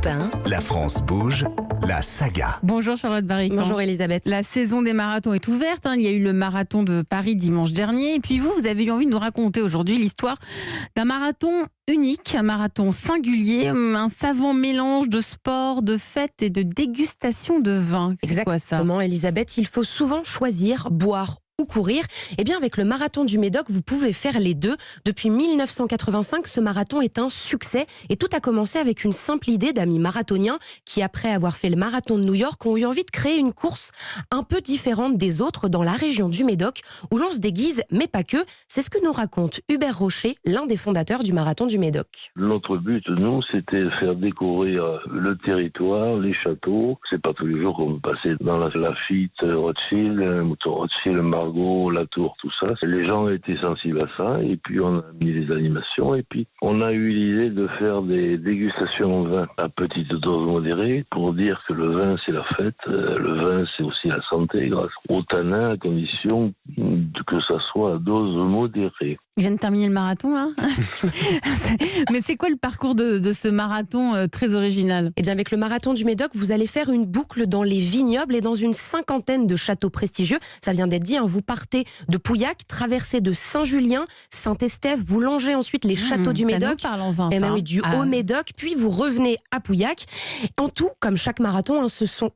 1. La France bouge, la saga. Bonjour Charlotte Barrican. Bonjour Elisabeth. La saison des marathons est ouverte. Il y a eu le marathon de Paris dimanche dernier. Et puis vous avez eu envie de nous raconter aujourd'hui l'histoire d'un marathon unique, un marathon singulier, un savant mélange de sport, de fête et de dégustation de vin. C'est quoi ça ? Exactement Elisabeth, il faut souvent choisir, boire ou courir. Eh bien, avec le marathon du Médoc, vous pouvez faire les deux. Depuis 1985, ce marathon est un succès. Et tout a commencé avec une simple idée d'amis marathoniens qui, après avoir fait le marathon de New York, ont eu envie de créer une course un peu différente des autres dans la région du Médoc, où l'on se déguise, mais pas que. C'est ce que nous raconte Hubert Rocher, l'un des fondateurs du marathon du Médoc. Notre but, nous, c'était de faire découvrir le territoire, les châteaux. C'est pas tous les jours qu'on peut passer dans la Lafitte, Rothschild, Mouton Rothschild, Margot, la Tour, tout ça. Les gens étaient sensibles à ça, et puis on a mis des animations, et puis on a eu l'idée de faire des dégustations de vin à petite dose modérée, pour dire que le vin, c'est la fête, le vin, c'est aussi la santé, grâce au tanin, à condition que ça soit à dose modérée. Il vient de terminer le marathon, là. Mais c'est quoi le parcours de ce marathon très original ? Eh bien, avec le marathon du Médoc, vous allez faire une boucle dans les vignobles et dans une cinquantaine de châteaux prestigieux. Ça vient d'être dit, vous partez de Pouillac, traversez de Saint-Julien, Saint-Estèphe, vous longez ensuite les châteaux du Médoc. Ça nous parle en vin, Eh bien oui, du Haut-Médoc, puis vous revenez à Pouillac. En tout, comme chaque marathon, ce sont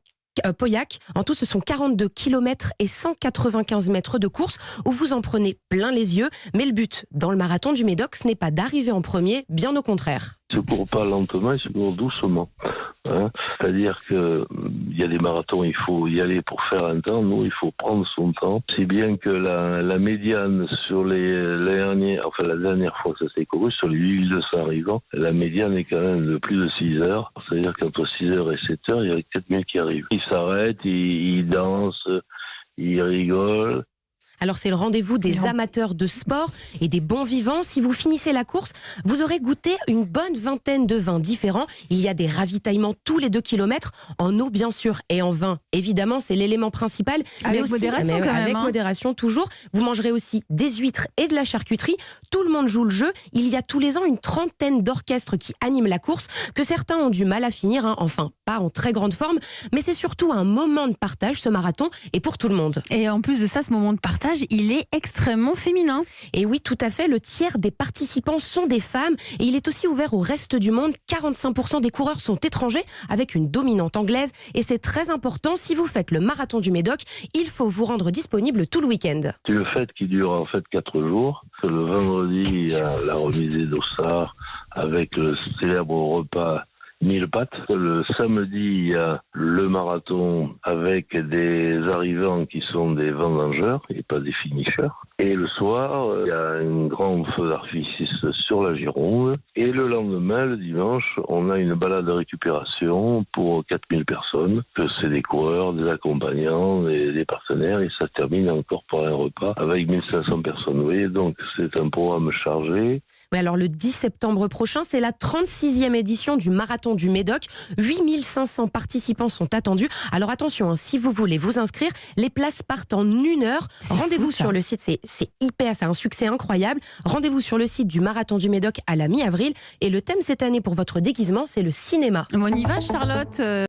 Pauillac, en tout ce sont 42 km et 195 mètres de course où vous en prenez plein les yeux. Mais le but dans le marathon du Médoc, ce n'est pas d'arriver en premier, bien au contraire. Il ne se court pas lentement, il se court doucement. C'est-à-dire qu'il y a des marathons, il faut y aller pour faire un temps. Nous, il faut prendre son temps. Si bien que la médiane sur la dernière fois que ça s'est couru, sur les 8200 arrivants, la médiane est quand même de plus de 6 heures. C'est-à-dire qu'entre 6 heures et 7 heures, il y a 4000 qui arrivent. Ils s'arrêtent, ils dansent, ils rigolent. Alors c'est le rendez-vous des amateurs de sport et des bons vivants. Si vous finissez la course, vous aurez goûté une bonne vingtaine de vins différents. Il y a des ravitaillements tous les 2 kilomètres, en eau bien sûr et en vin. Évidemment, c'est l'élément principal. Avec mais aussi, modération quand même. Avec modération toujours. Vous mangerez aussi des huîtres et de la charcuterie. Tout le monde joue le jeu. Il y a tous les ans une trentaine d'orchestres qui animent la course, que certains ont du mal à finir, enfin pas en très grande forme. Mais c'est surtout un moment de partage, ce marathon, et pour tout le monde. Et en plus de ça, ce moment de partage, il est extrêmement féminin. Et oui, tout à fait, le tiers des participants sont des femmes et il est aussi ouvert au reste du monde. 45% des coureurs sont étrangers avec une dominante anglaise et c'est très important, si vous faites le marathon du Médoc, il faut vous rendre disponible tout le week-end. C'est une fête qui dure en fait 4 jours. Le vendredi, il y a la remise des dossards avec le célèbre repas 1000 pâtes. Le samedi, il y a le marathon avec des arrivants qui sont des vendangeurs et pas des finishers. Et le soir, il y a un grand feu d'artifice sur la Gironde. Et le lendemain, le dimanche, on a une balade de récupération pour 4000 personnes. Que c'est des coureurs, des accompagnants, des partenaires. Et ça termine encore par un repas avec 1500 personnes. Vous voyez, donc c'est un programme chargé. Oui, alors le 10 septembre prochain, c'est la 36e édition du marathon du Médoc. 8500 participants sont attendus. Alors attention, si vous voulez vous inscrire, les places partent en 1 heure. Rendez-vous sur le site, c'est un succès incroyable. Rendez-vous sur le site du marathon du Médoc à la mi-avril. Et le thème cette année pour votre déguisement, c'est le cinéma. On y va, Charlotte